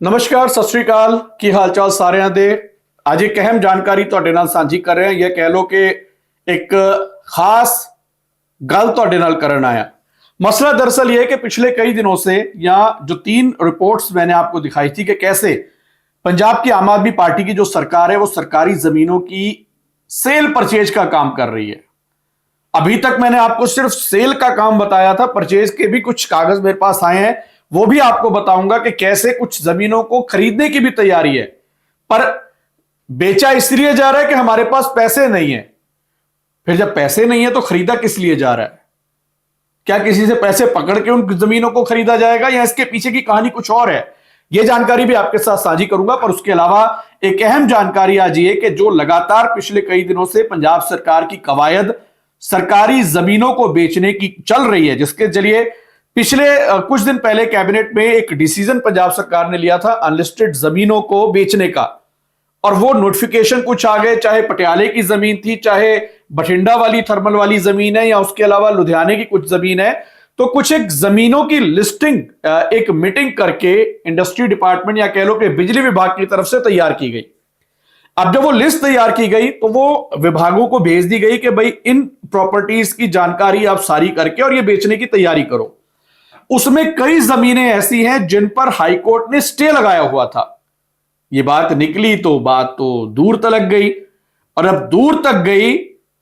ਨਮਸਕਾਰ ਸਤਿ ਸ੍ਰੀ ਅਕਾਲ ਕੀ ਹਾਲ ਚਾਲ ਸਾਰਿਆਂ ਦੇ। ਅੱਜ ਇੱਕ ਅਹਿਮ ਜਾਣਕਾਰੀ ਤੁਹਾਡੇ ਨਾਲ ਸਾਂਝੀ ਕਰ ਰਹੇ ਹਾਂ। ਇਹ ਕਹਿ ਲੋ ਕਿ एक खास गल ਤੁਹਾਡੇ ਨਾਲ करन आया। मसला दरअसल ये है कि पिछले कई दिनों से या जो 3 रिपोर्ट्स मैंने आपको दिखाई थी कि कैसे पंजाब की आम आदमी पार्टी की जो सरकार है वो सरकारी जमीनों की सेल परचेज का काम कर रही है। अभी तक मैंने आपको सिर्फ सेल का काम बताया था, परचेज के भी कुछ कागज मेरे पास आए हैं, वो भी आपको बताऊंगा कि कैसे कुछ जमीनों को खरीदने की भी तैयारी है, पर बेचा इसलिए जा रहा है कि हमारे पास पैसे नहीं है। फिर जब पैसे नहीं है तो खरीदा किस लिए जा रहा है? क्या किसी से पैसे पकड़ के उन जमीनों को खरीदा जाएगा या इसके पीछे की कहानी कुछ और है? यह जानकारी भी आपके साथ साझी करूंगा। पर उसके अलावा एक अहम जानकारी आज ये कि जो लगातार पिछले कई दिनों से पंजाब सरकार की कवायद सरकारी जमीनों को बेचने की चल रही है, जिसके जरिए पिछले कुछ दिन पहले कैबिनेट में एक डिसीजन पंजाब सरकार ने लिया था अनलिस्टेड जमीनों को बेचने का, और वो नोटिफिकेशन कुछ आ गए, चाहे पटियाले की जमीन थी, चाहे बठिंडा वाली थर्मल वाली जमीन है, या उसके अलावा लुधियाने की कुछ जमीन है। तो कुछ एक जमीनों की लिस्टिंग एक मीटिंग करके इंडस्ट्री डिपार्टमेंट या कह लो कि बिजली विभाग की तरफ से तैयार की गई। अब जब वो लिस्ट तैयार की गई तो वो विभागों को भेज दी गई कि भाई इन प्रॉपर्टीज की जानकारी आप सारी करके और ये बेचने की तैयारी करो। उसमें कई जमीनें ऐसी हैं जिन पर हाईकोर्ट ने स्टे लगाया हुआ था। ये बात निकली तो बात तो दूर तलक गई, और अब दूर तक गई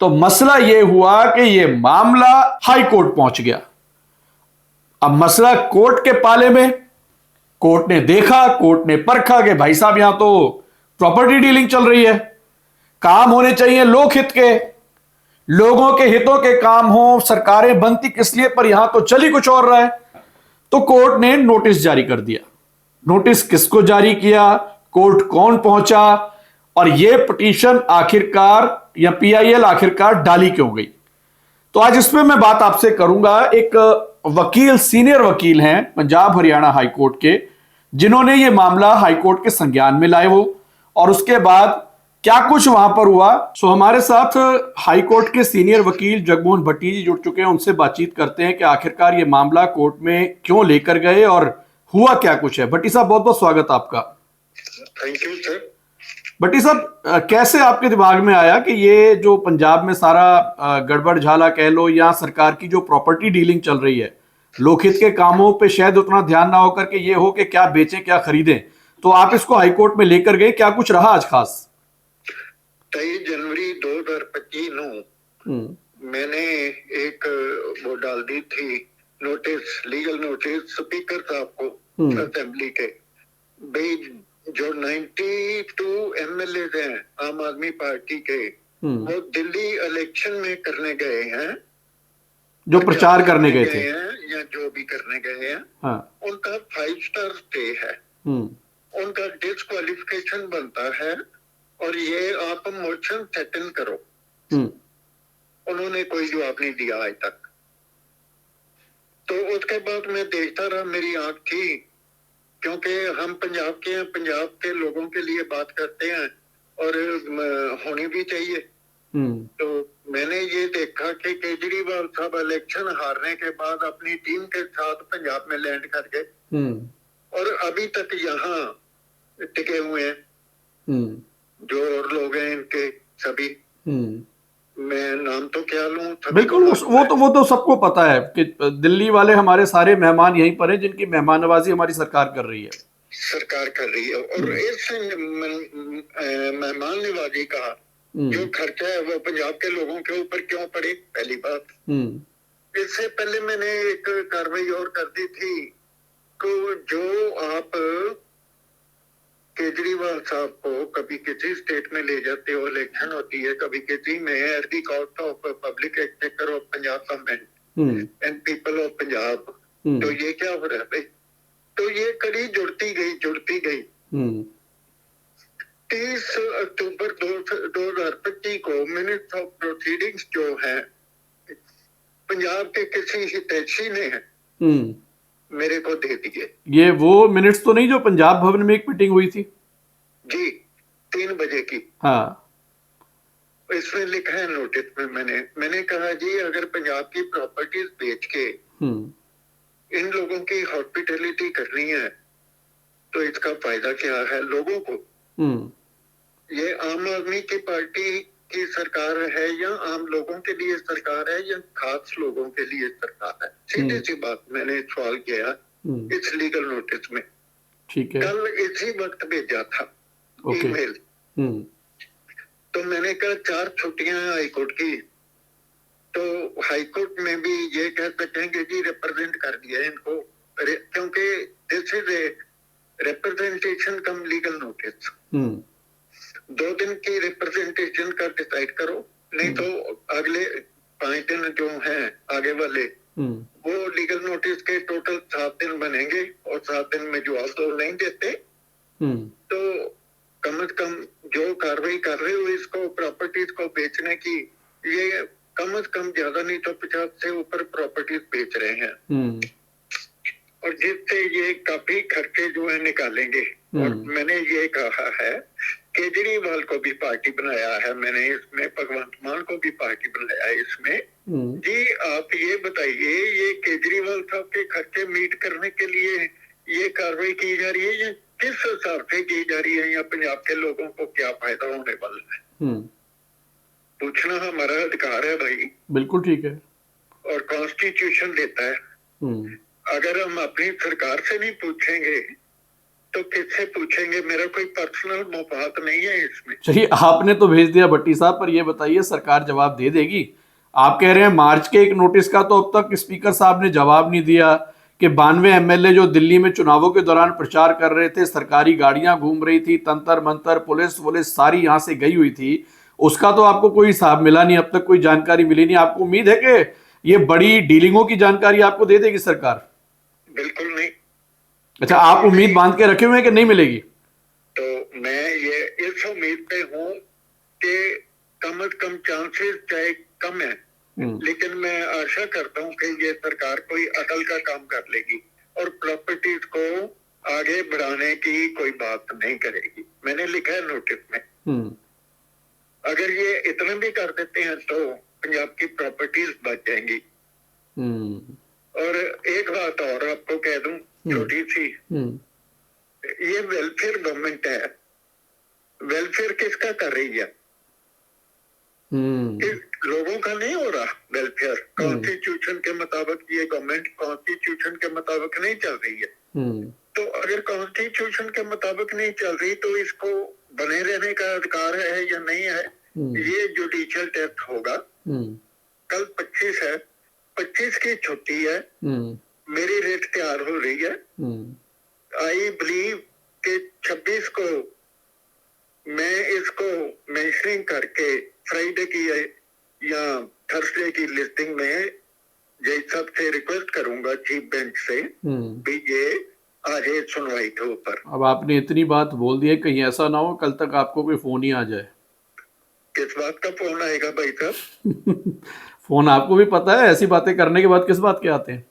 तो मसला यह हुआ कि यह मामला हाई कोर्ट पहुंच गया। अब मसला कोर्ट के पाले में, कोर्ट ने देखा, कोर्ट ने परखा कि भाई साहब यहां तो प्रॉपर्टी डीलिंग चल रही है, काम होने चाहिए लोक हित के, लोगों के हितों के काम हो, सरकारें बनती किस लिए, पर यहां तो चली कुछ और रहा है। तो कोर्ट ने नोटिस जारी कर दिया। नोटिस किसको जारी किया, कोर्ट कौन पहुंचा, और यह पिटीशन आखिरकार या पीआईएल आखिरकार डाली क्यों गई, तो आज इसमें मैं बात आपसे करूंगा। एक वकील, सीनियर वकील हैं पंजाब हरियाणा हाई कोर्ट के, जिन्होंने यह मामला हाई कोर्ट के संज्ञान में लाए वो, और उसके बाद क्या कुछ वहां पर हुआ। सो हमारे साथ हाई कोर्ट के सीनियर वकील जगमोहन भट्टी जी जुड़ चुके हैं। उनसे बातचीत करते हैं कि आखिरकार यह मामला कोर्ट में क्यों लेकर गए और हुआ क्या कुछ है। भट्टी साहब, बहुत बहुत स्वागत आपका। Thank you sir. भट्टी साहब, कैसे आपके दिमाग में आया कि ये जो पंजाब में सारा गड़बड़ झाला कह लो, या सरकार की जो प्रॉपर्टी डीलिंग चल रही है, लोकहित के कामों पे शायद उतना ध्यान ना होकर के ये हो कि क्या बेचें क्या खरीदें, तो आप इसको हाईकोर्ट में लेकर गए, क्या कुछ रहा आज खास? 23 जनवरी 2025 मैंने एक वो डाल दी थी नोटिस, लीगल नोटिस स्पीकर साहब को असेंबली के, भाई जो 92 एमएलए हैं आम आदमी पार्टी के, वो दिल्ली इलेक्शन में करने गए हैं, जो प्रचार करने गए थे या जो भी करने गए हैं। हाँ। उनका 5 स्टार स्टे है, उनका डिस्क्वालिफिकेशन बनता है, और ये आप मोशन सेटल करो। उन्होंने कोई जवाब नहीं दिया आज तक। तो उसके बाद मैं देखता रहा, मेरी आंख थी, क्योंकि हम पंजाब के हैं, पंजाब के लोगों के लिए बात करते हैं और होनी भी चाहिए। तो मैंने ये देखा कि केजरीवाल साहब इलेक्शन हारने के बाद अपनी टीम के साथ पंजाब में लैंड कर गए, और अभी तक यहाँ टिके हुए हैं। जो और लोग हैं इनके सभी, मैं नाम तो क्या लूं, बिल्कुल वो तो सबको पता है कि दिल्ली वाले हमारे सारे मेहमान यहीं पर हैं, जिनकी मेहमान नवाजी हमारी सरकार कर रही है। और इस मेहमान नवाजी का जो खर्चा है वो पंजाब के लोगों के ऊपर क्यों पड़े, पहली बात। इससे पहले मैंने एक कार्रवाई और कर दी थी, तो जो आप केजरीवाल साहब को कभी किसी स्टेट में ले जाते हो, इलेक्शन होती है, कभी किसी में, at the cost of public exchequer of Punjab government and people of Punjab, तो ये क्या हो रहा है भाई? तो ये कड़ी जुड़ती गई। 30 अक्टूबर 2025 को मिनट्स ऑफ प्रोसीडिंग्स जो है पंजाब के किसी हितैषी ने मेरे को दे दिए। ये वो मिनट्स तो नहीं जो पंजाब भवन में एक मीटिंग हुई थी जी, 3 बजे की? हाँ। इसमें लिखा है नोटिस में, मैंने कहा जी अगर पंजाब की प्रॉपर्टीज बेच के इन लोगों की हॉस्पिटैलिटी करनी है तो इसका फायदा क्या है लोगों को? ये आम आदमी की पार्टी की सरकार है या आम लोगों के लिए सरकार है या खास लोगों के लिए सरकार है? सीधी सी बात मैंने सवाल किया इस लीगल नोटिस में। ठीक है। कल इसी वक्त भेजा था ओके। ईमेल। तो मैंने कहा 4 छुट्टियां हाईकोर्ट की, तो हाईकोर्ट में भी ये कह सकेंगे जी रिप्रेजेंट कर दिया इनको, क्योंकि this is a representation come legal notice. 2 दिन की रिप्रेजेंटेशन का डिसाइड करो, नहीं तो अगले 5 दिन जो हैं आगे वाले वो लीगल नोटिस के टोटल 7 दिन बनेंगे और 7 दिन में जवाब तो नहीं देते तो कम से कम जो कार्रवाई कर रहे हो इसको प्रॉपर्टीज को बेचने की, ये कम से कम ज्यादा नहीं तो 50 से ऊपर प्रॉपर्टीज बेच रहे हैं और जिससे ये काफी खर्चे जो है निकालेंगे। और मैंने ये कहा है केजरीवाल को भी पार्टी बनाया है मैंने इसमें, भगवंत मान को भी पार्टी बनाया है इसमें। जी आप ये बताइए ये केजरीवाल साहब के खर्चे मीट करने के लिए ये कार्रवाई की जा रही है, ये किस हिसाब से की जा रही है, या पंजाब के लोगों को क्या फायदा होने वाला है? पूछना हमारा अधिकार है भाई। बिल्कुल ठीक है। और कॉन्स्टिट्यूशन देता है। अगर हम अपनी सरकार से नहीं पूछेंगे तो किससे पूछेंगे? मेरा कोई पर्सनल मफाद नहीं है इसमें। चलिए आपने तो भेज दिया भट्टी साहब, पर ये बताइए सरकार जवाब दे देगी? आप कह रहे हैं मार्च के एक नोटिस का तो अब तक स्पीकर साहब ने जवाब नहीं दिया कि 92 एमएलए जो दिल्ली में चुनावों के दौरान प्रचार कर रहे थे, सरकारी गाड़ियां घूम रही थी, तंत्र मंत्र पुलिस सारी यहां से गई हुई थी, उसका तो आपको कोई हिसाब मिला नहीं, अब तक कोई जानकारी मिली नहीं। आपको उम्मीद है कि ये बड़ी डीलिंगों की जानकारी आपको दे देगी सरकार? बिल्कुल नहीं। अच्छा, आप उम्मीद बांध के रखे हुए हैं कि नहीं मिलेगी? तो मैं ये इस उम्मीद पे हूँ कि कम से कम चांसेस चाहे कम है, लेकिन मैं आशा करता हूँ कि ये सरकार कोई अकल का काम कर लेगी और प्रॉपर्टीज को आगे बढ़ाने की कोई बात नहीं करेगी। मैंने लिखा है नोटिस में। अगर ये इतना भी कर देते हैं तो पंजाब की प्रॉपर्टीज बच जाएंगी। और एक बात और आपको कह दूं छोटी सी, ये वेलफेयर गवर्नमेंट है, वेलफेयर किसका कर रही है? लोगों का नहीं हो रहा वेलफेयर। कॉन्स्टिट्यूशन के मुताबिक ये गवर्नमेंट कॉन्स्टिट्यूशन के मुताबिक नहीं चल रही है। तो अगर कॉन्स्टिट्यूशन के मुताबिक नहीं चल रही तो इसको बने रहने का अधिकार है या नहीं है, ये जुडिशियल टेस्ट होगा। कल 25 है, 25 की छुट्टी है, मेरी रेट तैयार हो रही है। आई बिलीव कि 26 को मैं इसको मेंशनिंग करके फ्राइडे की या थर्सडे की लिस्टिंग में जज साहब से रिक्वेस्ट करूंगा चीफ बेंच से भी ये आ जाए सुनवाई के ऊपर। अब आपने इतनी बात बोल दी है, कहीं ऐसा ना हो कल तक आपको कोई फोन ही आ जाए। किस बात का फोन आएगा भाई साहब? फोन आपको भी पता है, ऐसी बातें करने के बाद किस बात के आते हैं?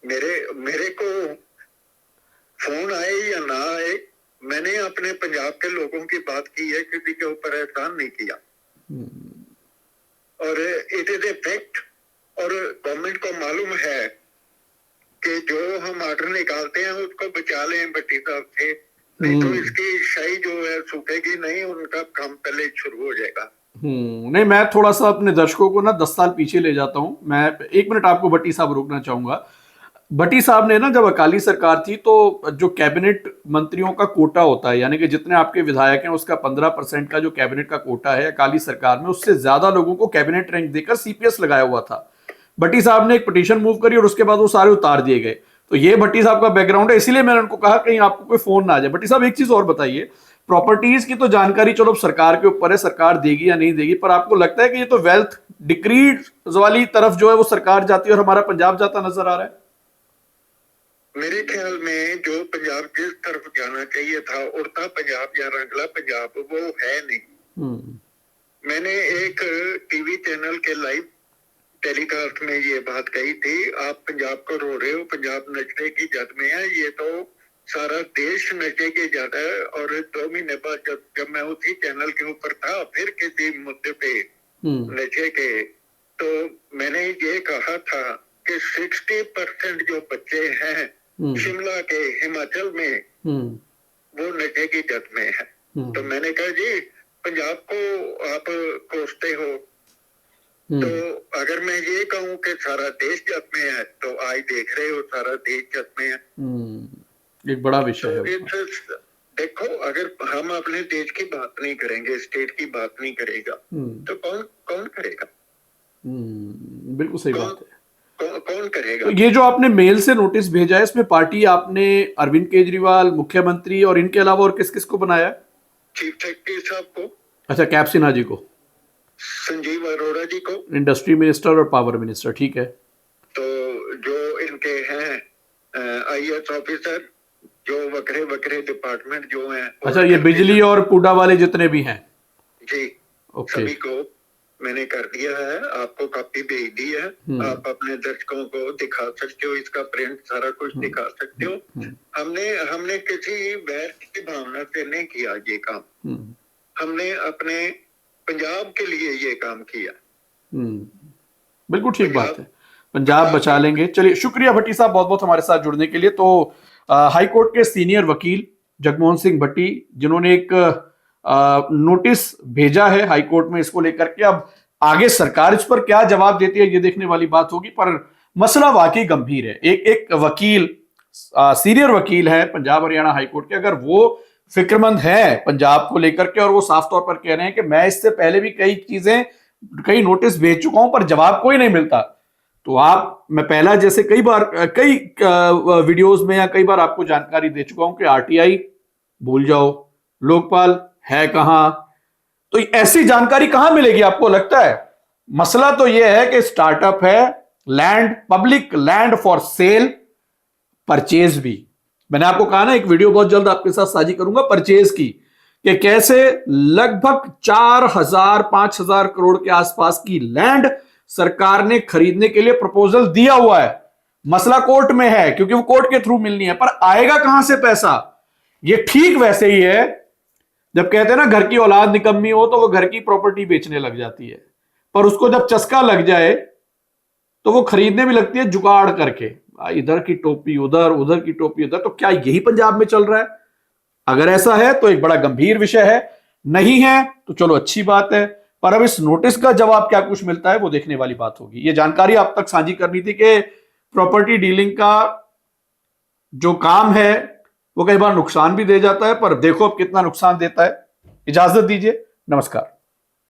मेरे को फोन आए या ना आए, मैंने अपने पंजाब के लोगों की बात की है, किसी के ऊपर एहसान नहीं किया। और इट इज ए फैक्ट। और गवर्नमेंट को मालूम है कि जो हम ऑर्डर निकालते हैं उसको बचा लें भट्टी साहब से, नहीं तो इसकी शाही जो है सूखेगी नहीं, उनका काम पहले शुरू हो जाएगा। नहीं, मैं थोड़ा सा अपने दर्शकों को ना 10 साल पीछे ले जाता हूं। मैं 1 मिनट आपको भट्टी साहब रोकना चाहूंगा। भट्टी साहब ने ना जब अकाली सरकार थी तो जो कैबिनेट मंत्रियों का कोटा होता है, यानी कि जितने आपके विधायक हैं उसका 15% का जो कैबिनेट का कोटा है अकाली सरकार में, उससे ज्यादा लोगों को कैबिनेट रैंक देकर सीपीएस लगाया हुआ था। भट्टी साहब ने एक पिटीशन मूव करी और उसके बाद वो सारे उतार दिए गए। तो ये भट्टी साहब का बैकग्राउंड है, इसीलिए मैंने उनको कहा कहीं आपको कोई फोन ना आ जाए। भट्टी साहब एक चीज और बताइए, प्रॉपर्टीज की तो जानकारी चलो सरकार के ऊपर है, सरकार देगी या नहीं देगी, पर आपको लगता है कि ये तो वेल्थ डिक्रीज वाली तरफ जो है वो सरकार जाती है और हमारा पंजाब जाता नजर आ रहा है? मेरे ख्याल में जो पंजाब जिस तरफ जाना चाहिए था, उड़ता पंजाब या रंगला पंजाब, वो है नहीं। मैंने एक टीवी चैनल के लाइव टेलीकास्ट में ये बात कही थी, आप पंजाब को रो रहे हो, पंजाब नशे की जद में है, ये तो सारा देश नशे की जद है। और 2 महीने बाद जब मैं उसी चैनल के ऊपर था फिर किसी मुद्दे पे नशे के, तो मैंने ये कहा था कि 60% जो बच्चे हैं शिमला के हिमाचल में देखेगी जग में है। तो मैंने कहा जी पंजाब को आप कोसते हो, तो अगर मैं ये कहूँ कि सारा देश जग में है, तो आज देख रहे हो सारा देश जग में है। एक बड़ा विषय तो है। देखो, अगर हम अपने देश की बात नहीं करेंगे, स्टेट की बात नहीं करेगा, तो कौन करेगा? बिल्कुल सही बात है। कौन करेगा? तो ये जो आपने मेल से नोटिस भेजा है, इसमें पार्टी आपने अरविंद केजरीवाल, मुख्यमंत्री और इनके अलावा और किस किस को बनाया? चीफ सेक्रेटरी साहब को। अच्छा, कैप सिन्हा जी को, संजीव अरोड़ा जी को, इंडस्ट्री मिनिस्टर और पावर मिनिस्टर, ठीक है। तो जो इनके हैं IAS ऑफिसर, जो वक्रे वक्रे डिपार्टमेंट जो हैं, अच्छा, ये बिजली और पूडा वाले जितने भी हैं जी, सभी को मैंने कर दिया है, आपको कॉपी भेज दी है। आप अपने दर्शकों को दिखा सकते हो, इसका प्रिंट सारा कुछ दिखा सकते हो। हमने किसी वैर की भावना से नहीं किया ये काम, हमने अपने पंजाब के लिए ये काम किया। बिल्कुल ठीक बात है, पंजाब बचा लेंगे। चलिए, शुक्रिया भट्टी साहब बहुत बहुत हमारे साथ जुड़ने के लिए। तो हाई कोर्ट के सीनियर वकील जगमोहन सिंह भट्टी, जिन्होंने एक नोटिस भेजा है हाई कोर्ट में इसको लेकर के, अब आगे सरकार इस पर क्या जवाब देती है ये देखने वाली बात होगी, पर मसला वाकई गंभीर है। एक वकील, सीनियर वकील है पंजाब हरियाणा हाई कोर्ट के, अगर वो फिक्रमंद है पंजाब को लेकर के और वो साफ तौर पर कह रहे हैं कि मैं इससे पहले भी कई नोटिस भेज चुका हूं पर जवाब कोई नहीं मिलता, तो मैं पहला जैसे कई वीडियोस में या कई बार आपको जानकारी दे चुका हूं कि RTI भूल जाओ, लोकपाल है कहां, तो ऐसी जानकारी कहां मिलेगी आपको लगता है? मसला तो यह है कि स्टार्टअप है, land, public land for sale, purchase भी। मैंने आपको कहा ना, एक वीडियो बहुत जल्द आपके साथ साझी करूंगा परचेज की, कि कैसे लगभग 4,000-5,000 करोड़ के आसपास की लैंड सरकार ने खरीदने के लिए प्रपोजल दिया हुआ है। मसला कोर्ट में है क्योंकि वो कोर्ट के थ्रू मिलनी है, पर आएगा कहां से पैसा? ये ठीक वैसे ही है जब कहते हैं ना घर की औलाद निकम्मी हो तो वो घर की प्रॉपर्टी बेचने लग जाती है, पर उसको जब चस्का लग जाए तो वो खरीदने भी लगती है जुगाड़ करके, इधर की टोपी उधर, उधर की टोपी उधर। तो क्या यही पंजाब में चल रहा है? अगर ऐसा है तो एक बड़ा गंभीर विषय है, नहीं है तो चलो अच्छी बात है, पर अब इस नोटिस का जवाब क्या कुछ मिलता है वो देखने वाली बात होगी। ये जानकारी आप तक साझी करनी थी कि प्रॉपर्टी डीलिंग का जो काम है वो कई बार नुकसान भी दे जाता है, पर देखो अब कितना नुकसान देता है। इजाजत दीजिए, नमस्कार।